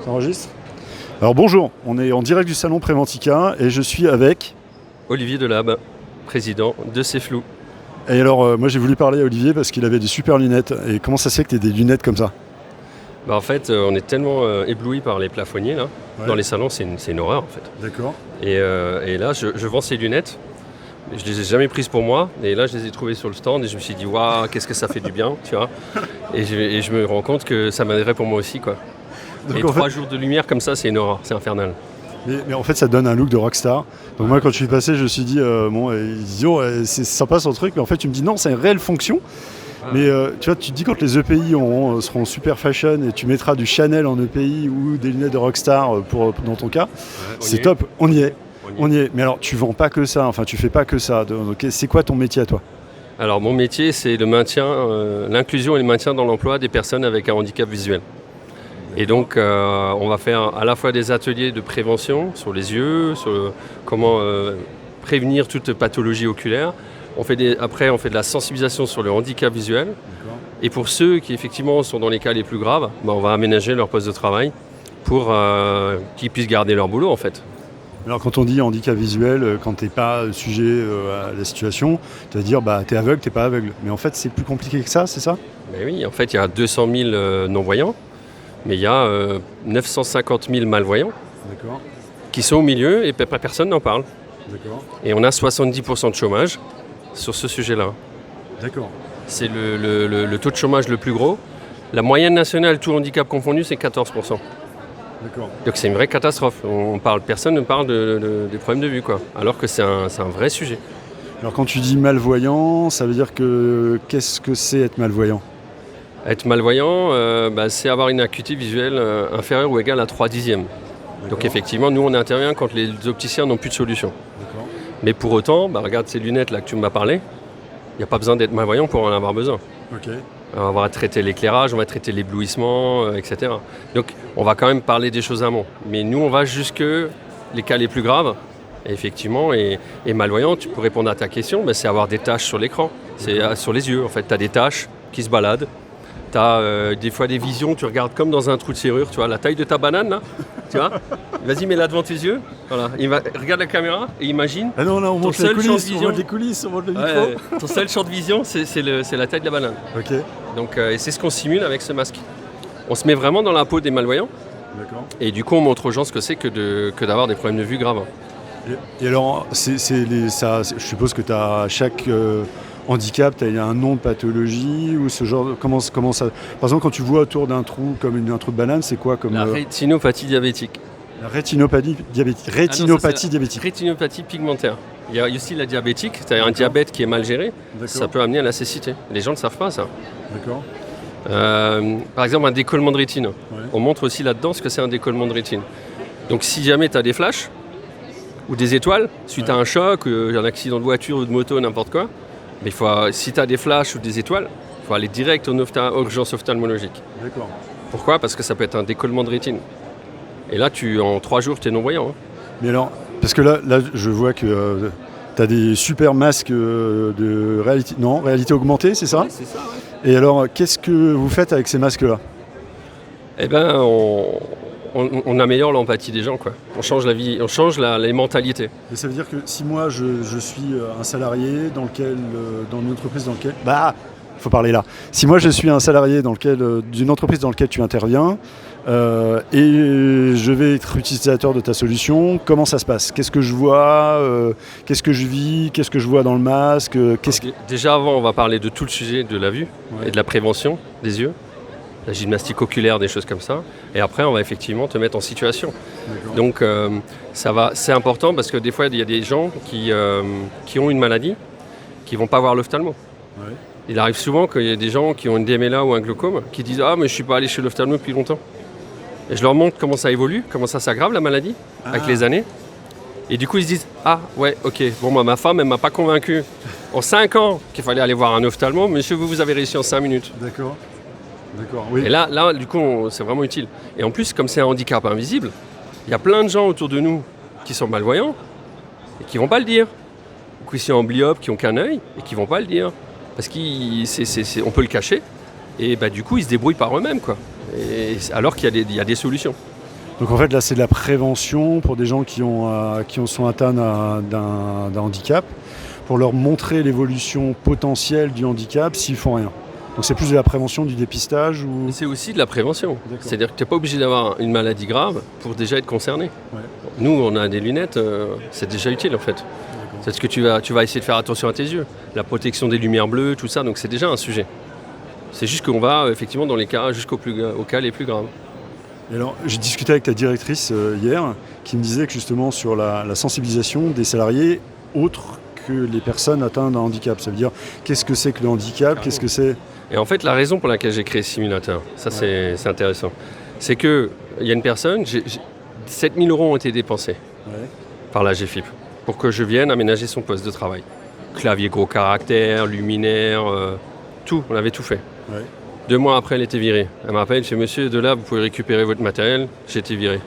Ça enregistre ? Alors bonjour, on est en direct du salon Préventica et je suis avec... Olivier Delabbe, président de Ceflou. Et alors moi j'ai voulu parler à Olivier parce qu'il avait des super lunettes. Et comment ça se fait que tu aies des lunettes comme ça ? En fait, on est tellement ébloui par les plafonniers là. Ouais. Dans les salons, c'est une horreur en fait. D'accord. Et là, je vends ces lunettes. Je les ai jamais prises pour moi. Et là, je les ai trouvées sur le stand et je me suis dit, waouh, qu'est-ce que ça fait du bien, tu vois. Et je me rends compte que ça m'aiderait pour moi aussi, quoi. Donc, et 3 jours de lumière comme ça, c'est une horreur, c'est infernal. Mais en fait, ça donne un look de rockstar. Donc moi, quand je suis passé, je me suis dit, ils disent, oh, c'est sympa son truc. Mais en fait, tu me dis, non, c'est une réelle fonction. Mais tu vois, tu te dis quand les EPI seront super fashion et tu mettras du Chanel en EPI ou des lunettes de rockstar dans ton cas, c'est top, on y est. Mais alors, tu vends pas que ça, enfin, tu fais pas que ça. Donc, c'est quoi ton métier à toi ? Alors, mon métier, c'est le maintien, l'inclusion et le maintien dans l'emploi des personnes avec un handicap visuel. Et donc, on va faire à la fois des ateliers de prévention sur les yeux, sur comment prévenir toute pathologie oculaire. Après, on fait de la sensibilisation sur le handicap visuel. D'accord. Et pour ceux qui, effectivement, sont dans les cas les plus graves, on va aménager leur poste de travail pour qu'ils puissent garder leur boulot, en fait. Alors, quand on dit handicap visuel, quand tu n'es pas sujet à la situation, tu vas dire, tu es aveugle, tu n'es pas aveugle. Mais en fait, c'est plus compliqué que ça, c'est ça ? Mais oui, en fait, il y a 200 000 non-voyants, mais il y a 950 000 malvoyants. D'accord. Qui sont au milieu et personne n'en parle. D'accord. Et on a 70% de chômage sur ce sujet-là. D'accord. C'est le taux de chômage le plus gros. La moyenne nationale, tout handicap confondu, c'est 14%. D'accord. Donc c'est une vraie catastrophe. Personne ne parle des problèmes de vue, quoi. Alors que c'est un vrai sujet. Alors quand tu dis malvoyant, ça veut dire que qu'est-ce que c'est être malvoyant ? Être malvoyant, c'est avoir une acuité visuelle inférieure ou égale à 3/10. D'accord. Donc effectivement, nous on intervient quand les opticiens n'ont plus de solution. D'accord. Mais pour autant, regarde ces lunettes là que tu m'as parlé, il n'y a pas besoin d'être malvoyant pour en avoir besoin. Okay. On va traiter l'éclairage, on va traiter l'éblouissement, etc. Donc on va quand même parler des choses amont. Mais nous on va jusque les cas les plus graves. Et effectivement, et malvoyant, pour répondre à ta question, c'est avoir des taches sur l'écran. C'est sur les yeux en fait. Tu as des taches qui se baladent. Tu as des fois des visions, tu regardes comme dans un trou de serrure, tu vois, la taille de ta banane là, tu vois. Vas-y, mets-la devant tes yeux. Voilà. Regarde la caméra et imagine. Ah non, là on monte les coulisses, on monte le micro. Ton seul champ de vision, c'est la taille de la banane. Ok. Donc, et c'est ce qu'on simule avec ce masque. On se met vraiment dans la peau des malvoyants. D'accord. Et du coup, on montre aux gens ce que c'est que d'avoir des problèmes de vue graves. Et alors, je suppose que tu as chaque handicap, il y a un nom de pathologie ou ce genre. Comment ça. Par exemple, quand tu vois autour d'un trou comme un trou de banane, c'est quoi comme. La rétinopathie diabétique. La rétinopathie diabétique. Rétinopathie pigmentaire. Il y a aussi la diabétique, c'est-à-dire un diabète qui est mal géré. D'accord. Ça peut amener à la cécité. Les gens ne le savent pas, ça. D'accord. Par exemple, un décollement de rétine. Ouais. On montre aussi là-dedans ce que c'est un décollement de rétine. Donc, si jamais tu as des flashs ou des étoiles, suite à un choc, un accident de voiture ou de moto, n'importe quoi, mais si tu as des flashs ou des étoiles, il faut aller direct aux urgences ophtalmologiques. D'accord. Pourquoi ? Parce que ça peut être un décollement de rétine. Et là, en 3 jours, tu es non-voyant. Hein. Mais alors, parce que là je vois que tu as des super masques de réalité augmentée, c'est ça ? Oui, c'est ça, ouais. Et alors, qu'est-ce que vous faites avec ces masques-là ? Eh bien, on améliore l'empathie des gens, quoi. On change la vie, on change les mentalités. Et ça veut dire que si moi je suis un salarié dans une entreprise dans laquelle... il faut parler là. Si moi je suis un salarié d'une entreprise dans laquelle tu interviens et je vais être utilisateur de ta solution, comment ça se passe ? Qu'est-ce que je vois ? Qu'est-ce que je vis ? Qu'est-ce que je vois dans le masque ? Déjà avant, on va parler de tout le sujet de la vue et de la prévention des yeux. La gymnastique oculaire, des choses comme ça. Et après, on va effectivement te mettre en situation. D'accord. Donc, c'est important parce que des fois, il y a des gens qui ont une maladie qui ne vont pas voir l'ophtalmo. Ouais. Il arrive souvent qu'il y ait des gens qui ont une DMLA ou un glaucome qui disent « Ah, mais je ne suis pas allé chez l'ophtalmo depuis longtemps ». Et je leur montre comment ça évolue, comment ça s'aggrave la maladie avec les années. Et du coup, ils se disent « Ah, ouais, ok, bon, ma femme, elle ne m'a pas convaincu en 5 ans qu'il fallait aller voir un ophtalmo, monsieur, vous avez réussi en 5 minutes. » D'accord. Oui. Et là, du coup, c'est vraiment utile. Et en plus, comme c'est un handicap invisible, il y a plein de gens autour de nous qui sont malvoyants et qui ne vont pas le dire. Ou qui sont amblyopes, qui n'ont qu'un œil et qui ne vont pas le dire. Parce qu'on peut le cacher. Et du coup, ils se débrouillent par eux-mêmes, quoi. Alors qu'il y a des solutions. Donc en fait là c'est de la prévention pour des gens qui sont atteints d'un handicap, pour leur montrer l'évolution potentielle du handicap s'ils font rien. Donc c'est plus de la prévention, du dépistage ou... C'est aussi de la prévention. D'accord. C'est-à-dire que tu n'es pas obligé d'avoir une maladie grave pour déjà être concerné. Ouais. Nous, on a des lunettes, c'est déjà utile en fait. D'accord. C'est ce que tu vas essayer de faire attention à tes yeux. La protection des lumières bleues, tout ça, donc c'est déjà un sujet. C'est juste qu'on va effectivement dans les cas jusqu'aux cas les plus graves. Et alors, j'ai discuté avec ta directrice hier qui me disait que justement sur la sensibilisation des salariés autres que les personnes atteintes d'un handicap. Ça veut dire qu'est-ce que c'est que le handicap, qu'est-ce que c'est... Et en fait, la raison pour laquelle j'ai créé ce simulateur, ça c'est intéressant, c'est qu'il y a une personne, 7 000 € ont été dépensés par la GFIP pour que je vienne aménager son poste de travail. Clavier gros caractère, luminaire, tout, on avait tout fait. Ouais. 2 mois après, elle était virée. Elle m'appelle, je fais monsieur, de là, vous pouvez récupérer votre matériel. J'ai été viré.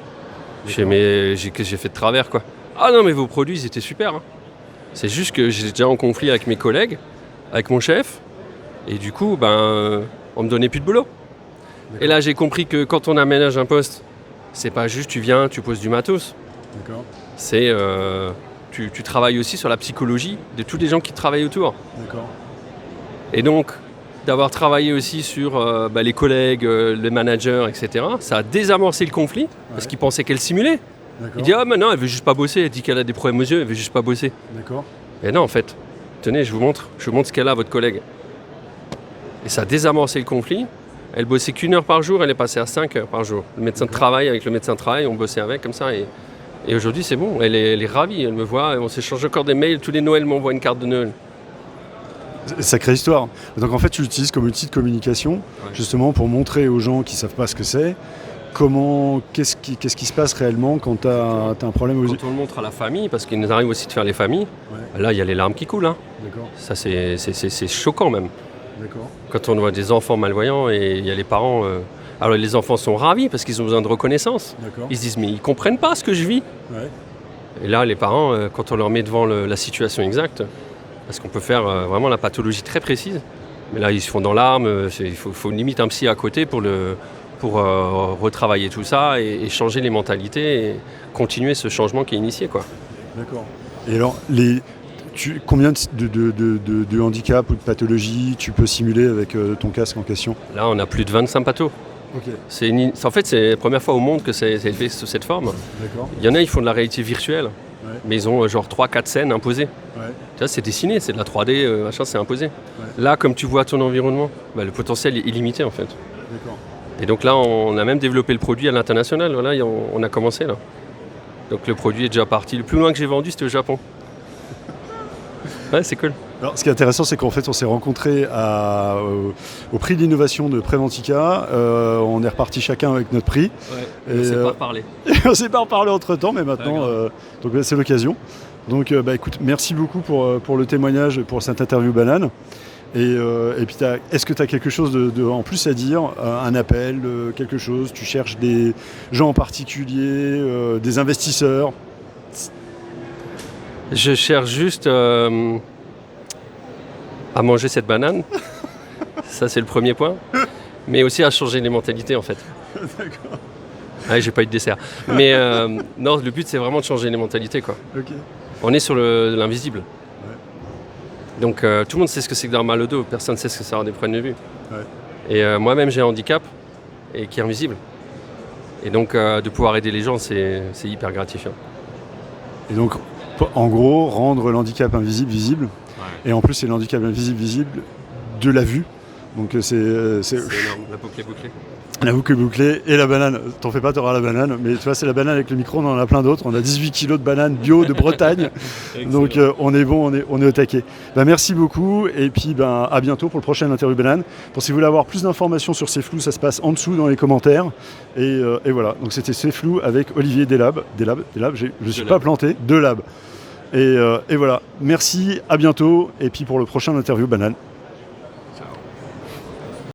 Je fais, mais qu'est-ce que j'ai fait de travers, quoi? Ah non, mais vos produits, ils étaient super. Hein. C'est juste que j'étais déjà en conflit avec mes collègues, avec mon chef, et du coup, on me donnait plus de boulot. Et là, j'ai compris que quand on aménage un poste, c'est pas juste tu viens, tu poses du matos. D'accord. C'est tu travailles aussi sur la psychologie de tous les gens qui travaillent autour. D'accord. Et donc, d'avoir travaillé aussi sur les collègues, les managers, etc., ça a désamorcé le conflit, parce qu'ils pensaient qu'elle simulait. D'accord. Il dit « Ah, mais non, elle veut juste pas bosser, elle dit qu'elle a des problèmes aux yeux, elle veut juste pas bosser. » D'accord. Et non, en fait, tenez, je vous montre ce qu'elle a, votre collègue. Et ça a désamorcé le conflit. Elle bossait qu'1 heure par jour, elle est passée à 5 heures par jour. Le médecin de travail, avec le médecin de travail, on bossait avec, comme ça. Et aujourd'hui, c'est bon, elle est ravie, elle me voit, on s'échange encore des mails, tous les Noëls m'envoient une carte de Noël. Sacrée histoire. Donc en fait, tu l'utilises comme outil de communication, justement pour montrer aux gens qui ne savent pas ce que c'est, qu'est-ce qui se passe réellement quand tu as un problème aux yeux. Quand on le montre à la famille, parce qu'il nous arrive aussi de faire les familles, là, il y a les larmes qui coulent. Hein. D'accord. Ça, c'est choquant même. D'accord. Quand on voit des enfants malvoyants et il y a les parents... Alors les enfants sont ravis parce qu'ils ont besoin de reconnaissance. D'accord. Ils se disent, mais ils ne comprennent pas ce que je vis. Ouais. Et là, les parents, quand on leur met devant la situation exacte, parce qu'on peut faire vraiment la pathologie très précise, mais là, ils se font dans l'arme, il faut limite un psy à côté pour retravailler tout ça et changer les mentalités et continuer ce changement qui est initié, quoi. D'accord. Et alors, combien de handicaps ou de pathologies tu peux simuler avec ton casque en question? Là, on a plus de 25 pathos. Ok. En fait, c'est la première fois au monde que c'est fait sous cette forme. D'accord. Il y en a, ils font de la réalité virtuelle, mais ils ont genre 3-4 scènes imposées. Ouais. Tu vois, c'est dessiné, c'est de la 3D, machin, c'est imposé. Là, comme tu vois ton environnement, le potentiel est illimité en fait. D'accord. Et donc là, on a même développé le produit à l'international. Voilà, on a commencé là. Donc le produit est déjà parti. Le plus loin que j'ai vendu, c'était au Japon. Ouais, c'est cool. Alors, ce qui est intéressant, c'est qu'en fait, on s'est rencontrés au prix de l'innovation de Préventica. On est reparti chacun avec notre prix. Ouais, on ne s'est pas reparlé. On ne s'est pas reparlé entre-temps, mais maintenant, donc, c'est l'occasion. Donc, écoute, merci beaucoup pour le témoignage, pour cette interview banane. Et puis, est-ce que tu as quelque chose en plus à dire, un appel, quelque chose? Tu cherches des gens en particulier, des investisseurs? Je cherche juste à manger cette banane. Ça, c'est le premier point. Mais aussi à changer les mentalités, en fait. D'accord. Ouais, j'ai pas eu de dessert. Mais non, le but, c'est vraiment de changer les mentalités, quoi. Ok. On est sur l'invisible. Donc tout le monde sait ce que c'est que d'avoir mal au dos, personne ne sait ce que c'est avoir des problèmes de vue. Ouais. Et moi-même j'ai un handicap et qui est invisible. Et donc de pouvoir aider les gens, c'est hyper gratifiant. Et donc en gros, rendre l'handicap invisible visible. Ouais. Et en plus c'est l'handicap invisible visible de la vue. Donc c'est énorme, la boucle est bouclée. La boucle est bouclée et la banane, t'en fais pas, t'auras la banane, mais tu vois c'est la banane avec le micro, on en a plein d'autres, on a 18 kilos de bananes bio de Bretagne, donc on est bon, on est au taquet. Merci beaucoup et puis à bientôt pour le prochain interview banane. Pour si vous voulez avoir plus d'informations sur C'est Flou, ça se passe en dessous dans les commentaires et voilà, donc c'était C'est Flou avec Olivier Delab, je ne suis pas planté, Delab. Et voilà, merci, à bientôt et puis pour le prochain interview banane.